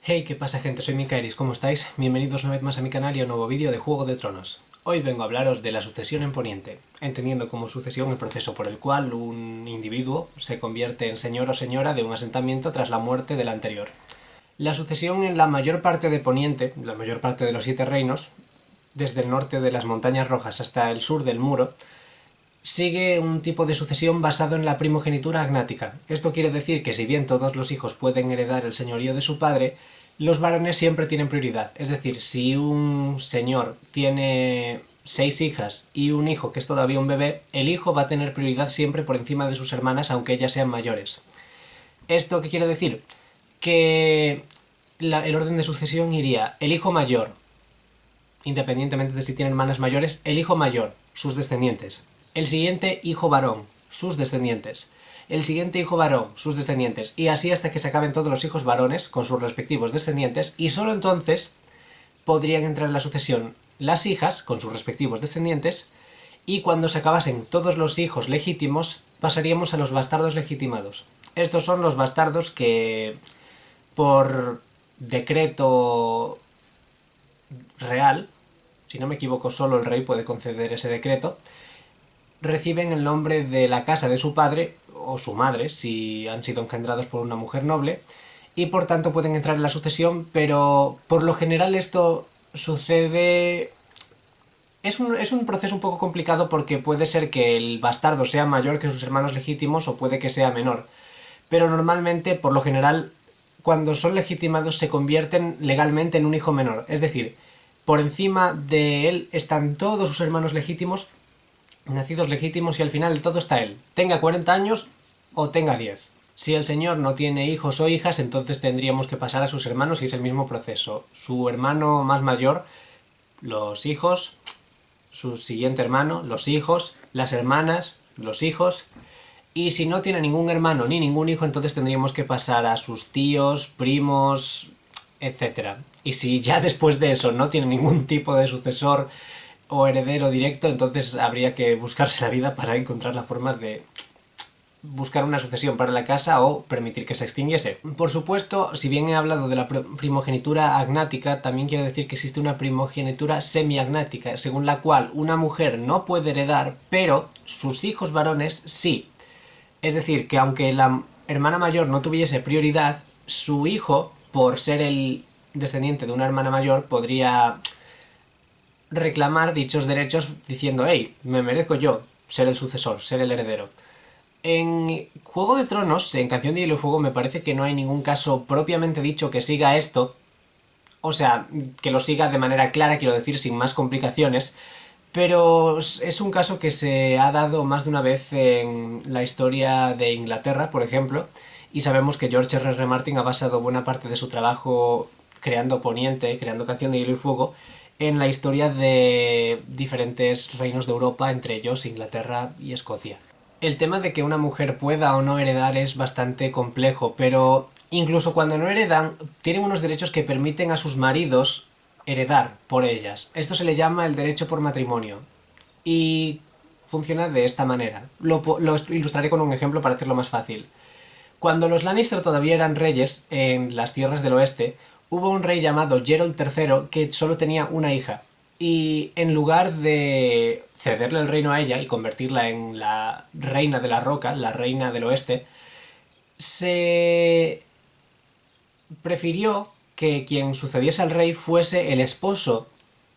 Hey, ¿qué pasa gente? Soy Mikaeris, ¿cómo estáis? Bienvenidos una vez más a mi canal y a un nuevo vídeo de Juego de Tronos. Hoy vengo a hablaros de la sucesión en Poniente, entendiendo como sucesión el proceso por el cual un individuo se convierte en señor o señora de un asentamiento tras la muerte del anterior. La sucesión en la mayor parte de Poniente, la mayor parte de los 7 reinos, desde el norte de las Montañas Rojas hasta el sur del Muro, sigue un tipo de sucesión basado en la primogenitura agnática. Esto quiere decir que si bien todos los hijos pueden heredar el señorío de su padre, los varones siempre tienen prioridad. Es decir, si un señor tiene 6 hijas y un hijo que es todavía un bebé, el hijo va a tener prioridad siempre por encima de sus hermanas, aunque ellas sean mayores. ¿Esto qué quiere decir? Que el orden de sucesión iría el hijo mayor, independientemente de si tiene hermanas mayores, el hijo mayor, sus descendientes. El siguiente hijo varón, sus descendientes. El siguiente hijo varón, sus descendientes. Y así hasta que se acaben todos los hijos varones con sus respectivos descendientes. Y solo entonces podrían entrar en la sucesión las hijas con sus respectivos descendientes. Y cuando se acabasen todos los hijos legítimos, pasaríamos a los bastardos legitimados. Estos son los bastardos que, por decreto real, si no me equivoco solo el rey puede conceder ese decreto, reciben el nombre de la casa de su padre o su madre si han sido engendrados por una mujer noble y por tanto pueden entrar en la sucesión, pero por lo general esto sucede... Es un proceso un poco complicado porque puede ser que el bastardo sea mayor que sus hermanos legítimos o puede que sea menor, pero normalmente, por lo general, cuando son legitimados se convierten legalmente en un hijo menor, es decir, por encima de él están todos sus hermanos legítimos, nacidos legítimos, y al final de todo está él, tenga 40 años o tenga 10. Si el señor no tiene hijos o hijas, entonces tendríamos que pasar a sus hermanos y es el mismo proceso. Su hermano más mayor, los hijos, su siguiente hermano, los hijos, las hermanas, los hijos. Y si no tiene ningún hermano ni ningún hijo, entonces tendríamos que pasar a sus tíos, primos, etcétera. Y si ya después de eso no tiene ningún tipo de sucesor o heredero directo, entonces habría que buscarse la vida para encontrar la forma de buscar una sucesión para la casa o permitir que se extinguiese. Por supuesto, si bien he hablado de la primogenitura agnática, también quiero decir que existe una primogenitura semiagnática, según la cual una mujer no puede heredar, pero sus hijos varones sí. Es decir, que aunque la hermana mayor no tuviese prioridad, su hijo, por ser el descendiente de una hermana mayor, podría reclamar dichos derechos diciendo: hey, me merezco yo ser el sucesor, ser el heredero. En Juego de Tronos, en Canción de Hielo y Fuego, me parece que no hay ningún caso propiamente dicho que siga esto, o sea, que lo siga de manera clara, quiero decir, sin más complicaciones, pero es un caso que se ha dado más de una vez en la historia de Inglaterra, por ejemplo, y sabemos que George R. R. Martin ha basado buena parte de su trabajo creando Poniente, creando Canción de Hielo y Fuego, en la historia de diferentes reinos de Europa, entre ellos Inglaterra y Escocia. El tema de que una mujer pueda o no heredar es bastante complejo, pero incluso cuando no heredan, tienen unos derechos que permiten a sus maridos heredar por ellas. Esto se le llama el derecho por matrimonio. Y funciona de esta manera. Lo ilustraré con un ejemplo para hacerlo más fácil. Cuando los Lannister todavía eran reyes en las tierras del oeste, hubo un rey llamado Geralt III que solo tenía una hija. Y en lugar de cederle el reino a ella y convertirla en la reina de la roca, la reina del oeste, se prefirió que quien sucediese al rey fuese el esposo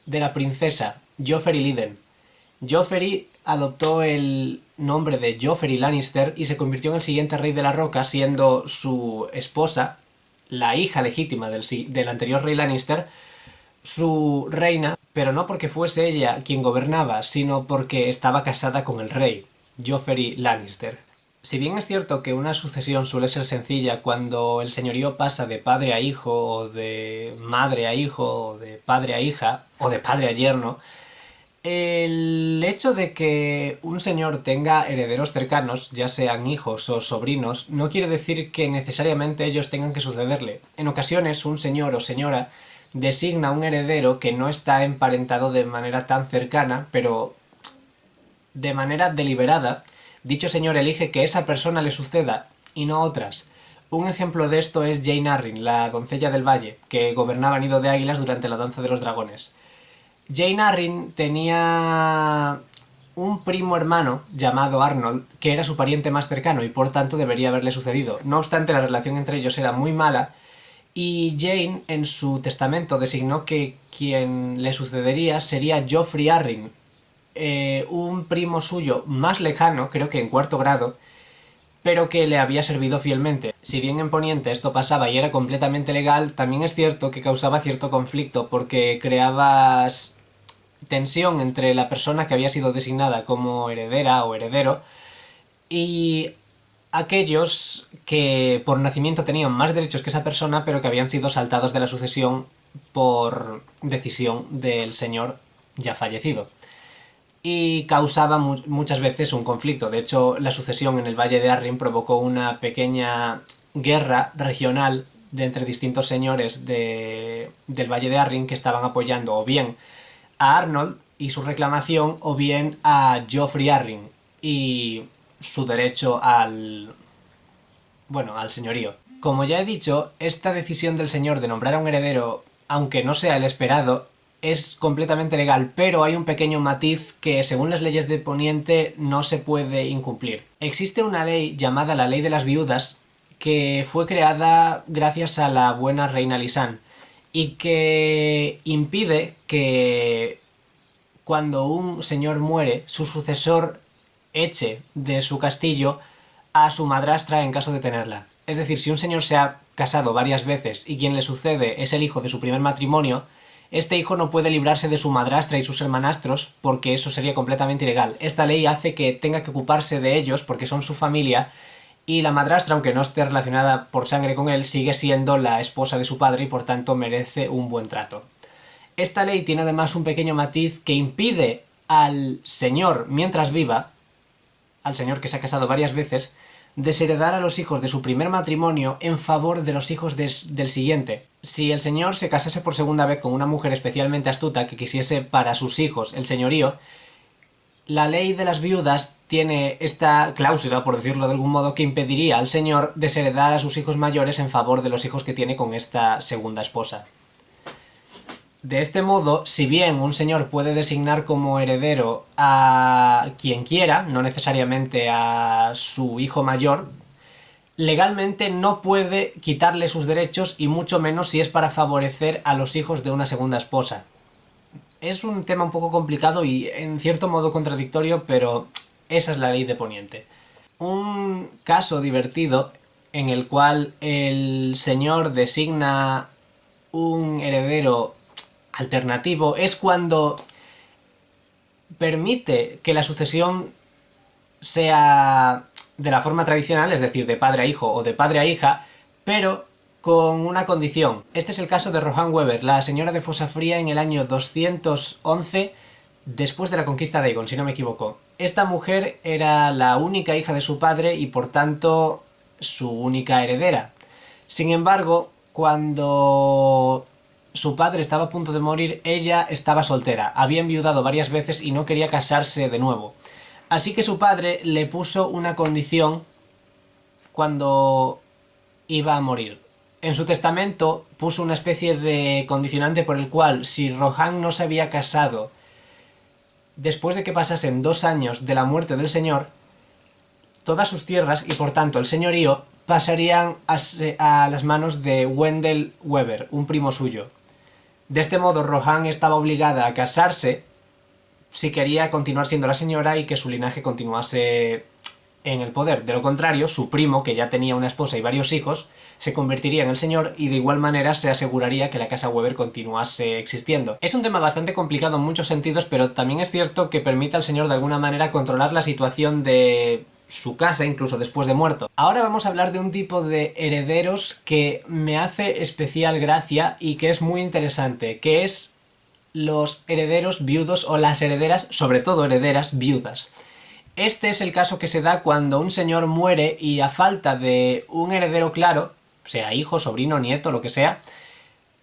de la princesa, Joffrey Liden. Joffrey adoptó el nombre de Joffrey Lannister y se convirtió en el siguiente rey de la Roca, siendo su esposa, la hija legítima del anterior rey Lannister, su reina, pero no porque fuese ella quien gobernaba, sino porque estaba casada con el rey, Joffrey Lannister. Si bien es cierto que una sucesión suele ser sencilla cuando el señorío pasa de padre a hijo, o de madre a hijo, o de padre a hija, o de padre a yerno, el hecho de que un señor tenga herederos cercanos, ya sean hijos o sobrinos, no quiere decir que necesariamente ellos tengan que sucederle. En ocasiones, un señor o señora designa un heredero que no está emparentado de manera tan cercana, pero de manera deliberada, dicho señor elige que esa persona le suceda y no otras. Un ejemplo de esto es Jane Arryn, la doncella del valle, que gobernaba Nido de Águilas durante la Danza de los Dragones. Jane Arryn tenía un primo hermano llamado Arnold, que era su pariente más cercano y por tanto debería haberle sucedido. No obstante, la relación entre ellos era muy mala y Jane en su testamento designó que quien le sucedería sería Joffrey Arryn, un primo suyo más lejano, creo que en cuarto grado, pero que le había servido fielmente. Si bien en Poniente esto pasaba y era completamente legal, también es cierto que causaba cierto conflicto porque creabas tensión entre la persona que había sido designada como heredera o heredero y aquellos que por nacimiento tenían más derechos que esa persona, pero que habían sido saltados de la sucesión por decisión del señor ya fallecido. Y causaba muchas veces un conflicto. De hecho, la sucesión en el Valle de Arryn provocó una pequeña guerra regional entre distintos señores del Valle de Arryn que estaban apoyando o bien a Arnold y su reclamación o bien a Joffrey Arryn y su derecho al señorío. Como ya he dicho, esta decisión del señor de nombrar a un heredero, aunque no sea el esperado, es completamente legal, pero hay un pequeño matiz que según las leyes de Poniente no se puede incumplir. Existe una ley llamada la Ley de las Viudas que fue creada gracias a la buena reina Lisanne y que impide que cuando un señor muere, su sucesor eche de su castillo a su madrastra en caso de tenerla. Es decir, si un señor se ha casado varias veces y quien le sucede es el hijo de su primer matrimonio, este hijo no puede librarse de su madrastra y sus hermanastros porque eso sería completamente ilegal. Esta ley hace que tenga que ocuparse de ellos porque son su familia y la madrastra, aunque no esté relacionada por sangre con él, sigue siendo la esposa de su padre y por tanto merece un buen trato. Esta ley tiene además un pequeño matiz que impide al señor, mientras viva, al señor que se ha casado varias veces, desheredar a los hijos de su primer matrimonio en favor de los hijos del siguiente. Si el señor se casase por segunda vez con una mujer especialmente astuta que quisiese para sus hijos el señorío, la ley de las viudas tiene esta cláusula, por decirlo de algún modo, que impediría al señor desheredar a sus hijos mayores en favor de los hijos que tiene con esta segunda esposa. De este modo, si bien un señor puede designar como heredero a quien quiera, no necesariamente a su hijo mayor, legalmente no puede quitarle sus derechos y mucho menos si es para favorecer a los hijos de una segunda esposa. Es un tema un poco complicado y en cierto modo contradictorio, pero esa es la ley de Poniente. Un caso divertido en el cual el señor designa un heredero alternativo es cuando permite que la sucesión sea de la forma tradicional, es decir, de padre a hijo o de padre a hija, pero con una condición. Este es el caso de Rohan Weber, la señora de Fosafría en el año 211 después de la conquista de Aegon, si no me equivoco. Esta mujer era la única hija de su padre y por tanto su única heredera. Sin embargo, cuando su padre estaba a punto de morir, ella estaba soltera, había enviudado varias veces y no quería casarse de nuevo. Así que su padre le puso una condición cuando iba a morir. En su testamento puso una especie de condicionante por el cual si Rohan no se había casado después de que pasasen 2 años de la muerte del señor, todas sus tierras y por tanto el señorío pasarían a las manos de Wendell Weber, un primo suyo. De este modo, Rohan estaba obligada a casarse si quería continuar siendo la señora y que su linaje continuase en el poder. De lo contrario, su primo, que ya tenía una esposa y varios hijos, se convertiría en el señor y de igual manera se aseguraría que la casa Weber continuase existiendo. Es un tema bastante complicado en muchos sentidos, pero también es cierto que permite al señor de alguna manera controlar la situación de su casa incluso después de muerto. Ahora vamos a hablar de un tipo de herederos que me hace especial gracia y que es muy interesante, que es los herederos viudos o las herederas, sobre todo herederas viudas. Este es el caso que se da cuando un señor muere y a falta de un heredero claro, sea hijo, sobrino, nieto, lo que sea,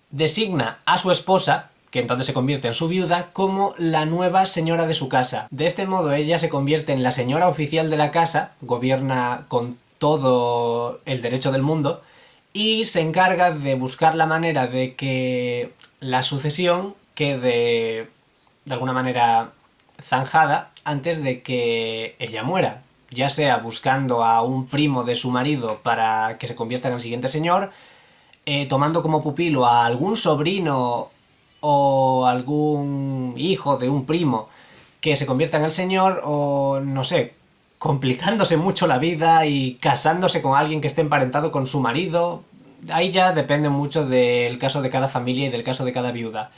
designa a su esposa, que entonces se convierte en su viuda, como la nueva señora de su casa. De este modo ella se convierte en la señora oficial de la casa, gobierna con todo el derecho del mundo y se encarga de buscar la manera de que la sucesión quede de alguna manera zanjada antes de que ella muera, ya sea buscando a un primo de su marido para que se convierta en el siguiente señor, tomando como pupilo a algún sobrino o algún hijo de un primo que se convierta en el señor, o no sé, complicándose mucho la vida y casándose con alguien que esté emparentado con su marido. Ahí ya depende mucho del caso de cada familia y del caso de cada viuda.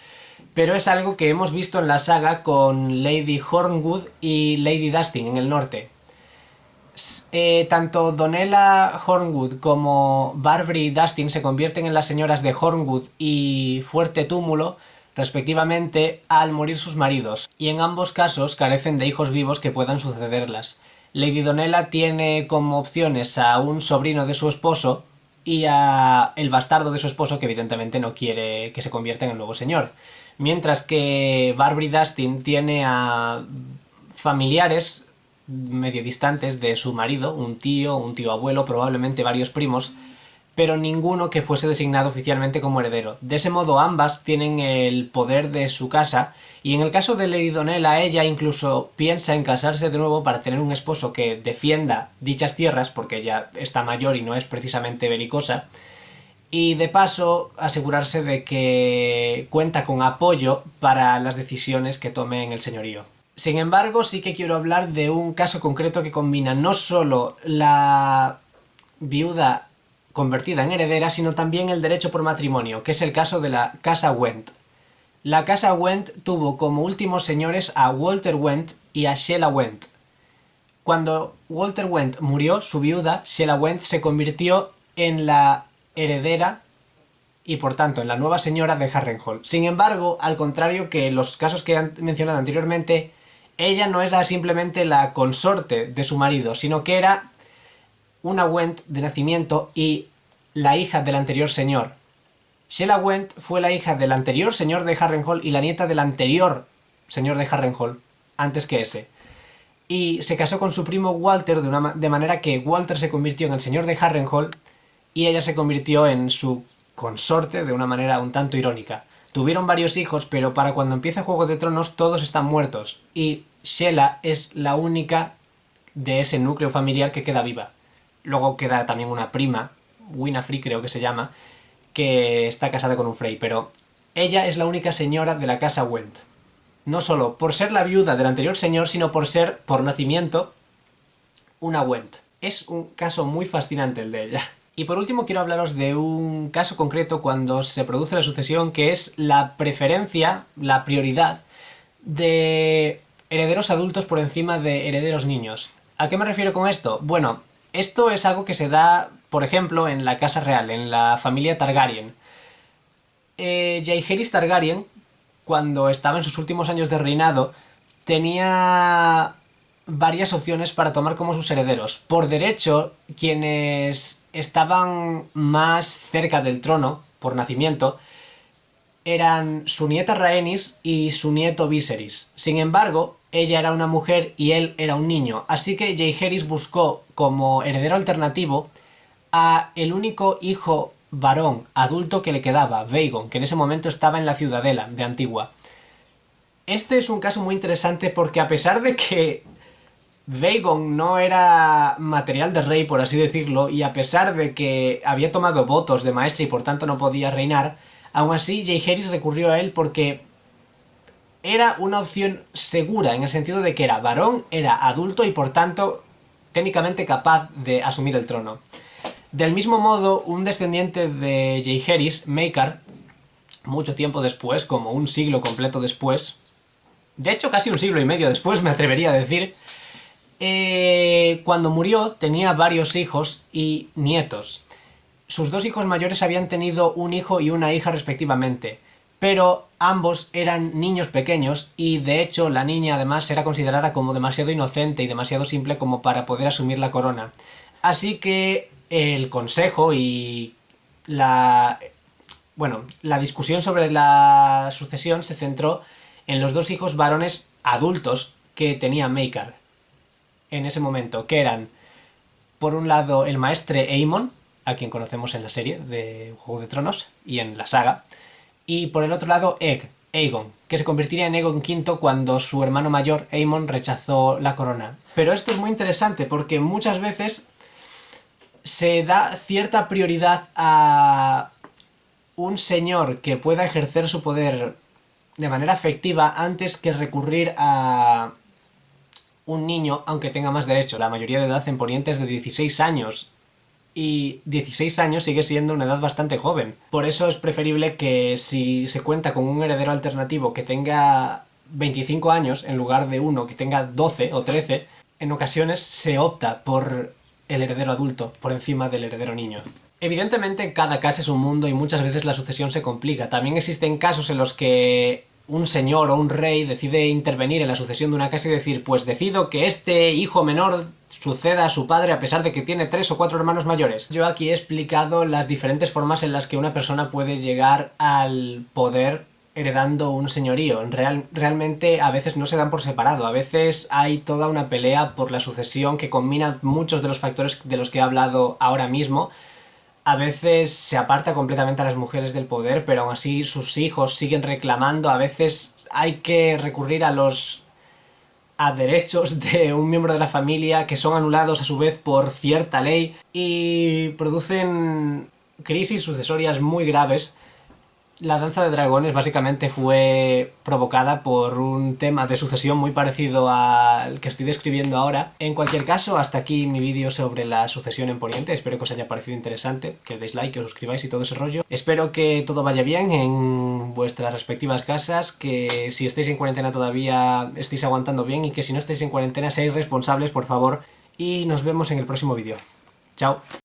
Pero es algo que hemos visto en la saga con Lady Hornwood y Lady Dustin en el norte. Tanto Donella Hornwood como Barbary Dustin se convierten en las señoras de Hornwood y Fuerte Túmulo, respectivamente, al morir sus maridos, y en ambos casos carecen de hijos vivos que puedan sucederlas. Lady Donella tiene como opciones a un sobrino de su esposo y a el bastardo de su esposo, que evidentemente no quiere que se convierta en el nuevo señor. Mientras que Barbary Dustin tiene a familiares medio distantes de su marido, un tío abuelo, probablemente varios primos, pero ninguno que fuese designado oficialmente como heredero. De ese modo ambas tienen el poder de su casa, y en el caso de Lady Donella, ella incluso piensa en casarse de nuevo para tener un esposo que defienda dichas tierras, porque ella está mayor y no es precisamente belicosa, y de paso asegurarse de que cuenta con apoyo para las decisiones que tome en el señorío. Sin embargo, sí que quiero hablar de un caso concreto que combina no solo la viuda convertida en heredera, sino también el derecho por matrimonio, que es el caso de la Casa Went. La Casa Went tuvo como últimos señores a Walter Went y a Sheila Went. Cuando Walter Went murió, su viuda, Sheila Went, se convirtió en la heredera y por tanto en la nueva señora de Harrenhal. Sin embargo, al contrario que los casos que he mencionado anteriormente, ella no era simplemente la consorte de su marido, sino que era una Went de nacimiento y la hija del anterior señor. Sheila Went fue la hija del anterior señor de Harrenhal y la nieta del anterior señor de Harrenhal, antes que ese. Y se casó con su primo Walter de manera que Walter se convirtió en el señor de Harrenhal y ella se convirtió en su consorte de una manera un tanto irónica. Tuvieron varios hijos, pero para cuando empieza Juego de Tronos todos están muertos y Sheila es la única de ese núcleo familiar que queda viva. Luego queda también una prima, Winifred creo que se llama, que está casada con un Frey, pero ella es la única señora de la casa Went. No solo por ser la viuda del anterior señor, sino por ser, por nacimiento, una Went. Es un caso muy fascinante el de ella. Y por último quiero hablaros de un caso concreto cuando se produce la sucesión, que es la preferencia, la prioridad de herederos adultos por encima de herederos niños. ¿A qué me refiero con esto? Bueno, esto es algo que se da, por ejemplo, en la Casa Real, en la familia Targaryen. Jaehaerys Targaryen, cuando estaba en sus últimos años de reinado, tenía varias opciones para tomar como sus herederos. Por derecho, quienes estaban más cerca del trono, por nacimiento, eran su nieta Rhaenys y su nieto Viserys. Sin embargo, ella era una mujer y él era un niño, así que Jaehaerys buscó como heredero alternativo a el único hijo varón adulto que le quedaba, Vaegon, que en ese momento estaba en la Ciudadela de Antigua. Este es un caso muy interesante porque a pesar de que Vaegon no era material de rey, por así decirlo, y a pesar de que había tomado votos de maestre y por tanto no podía reinar, aún así Jaehaerys recurrió a él porque era una opción segura, en el sentido de que era varón, era adulto y por tanto técnicamente capaz de asumir el trono. Del mismo modo, un descendiente de Jaehaerys, Maekar, mucho tiempo después, como un siglo completo después, de hecho casi un siglo y medio después me atrevería a decir, cuando murió tenía varios hijos y nietos. Sus dos hijos mayores habían tenido un hijo y una hija respectivamente, pero ambos eran niños pequeños y de hecho la niña además era considerada como demasiado inocente y demasiado simple como para poder asumir la corona. Así que el consejo y la discusión sobre la sucesión se centró en los dos hijos varones adultos que tenía Maekar en ese momento, que eran por un lado el maestre Aemon, a quien conocemos en la serie de Juego de Tronos y en la saga, y por el otro lado Aegon, que se convertiría en Aegon V cuando su hermano mayor, Aemon, rechazó la corona. Pero esto es muy interesante porque muchas veces se da cierta prioridad a un señor que pueda ejercer su poder de manera efectiva antes que recurrir a un niño, aunque tenga más derecho. La mayoría de edad en Poniente es de 16 años. Y 16 años sigue siendo una edad bastante joven. Por eso es preferible que si se cuenta con un heredero alternativo que tenga 25 años en lugar de uno que tenga 12 o 13, en ocasiones se opta por el heredero adulto por encima del heredero niño. Evidentemente cada casa es un mundo y muchas veces la sucesión se complica. También existen casos en los que un señor o un rey decide intervenir en la sucesión de una casa y decir, pues decido que este hijo menor suceda a su padre a pesar de que tiene 3 o 4 hermanos mayores. Yo aquí he explicado las diferentes formas en las que una persona puede llegar al poder heredando un señorío. Realmente a veces no se dan por separado, a veces hay toda una pelea por la sucesión que combina muchos de los factores de los que he hablado ahora mismo. A veces se aparta completamente a las mujeres del poder, pero aún así sus hijos siguen reclamando. A veces hay que recurrir a derechos de un miembro de la familia que son anulados a su vez por cierta ley y producen crisis sucesorias muy graves. La danza de dragones básicamente fue provocada por un tema de sucesión muy parecido al que estoy describiendo ahora. En cualquier caso, hasta aquí mi vídeo sobre la sucesión en Poniente. Espero que os haya parecido interesante, que le deis like, que os suscribáis y todo ese rollo. Espero que todo vaya bien en vuestras respectivas casas, que si estáis en cuarentena todavía estéis aguantando bien y que si no estáis en cuarentena seáis responsables, por favor. Y nos vemos en el próximo vídeo. Chao.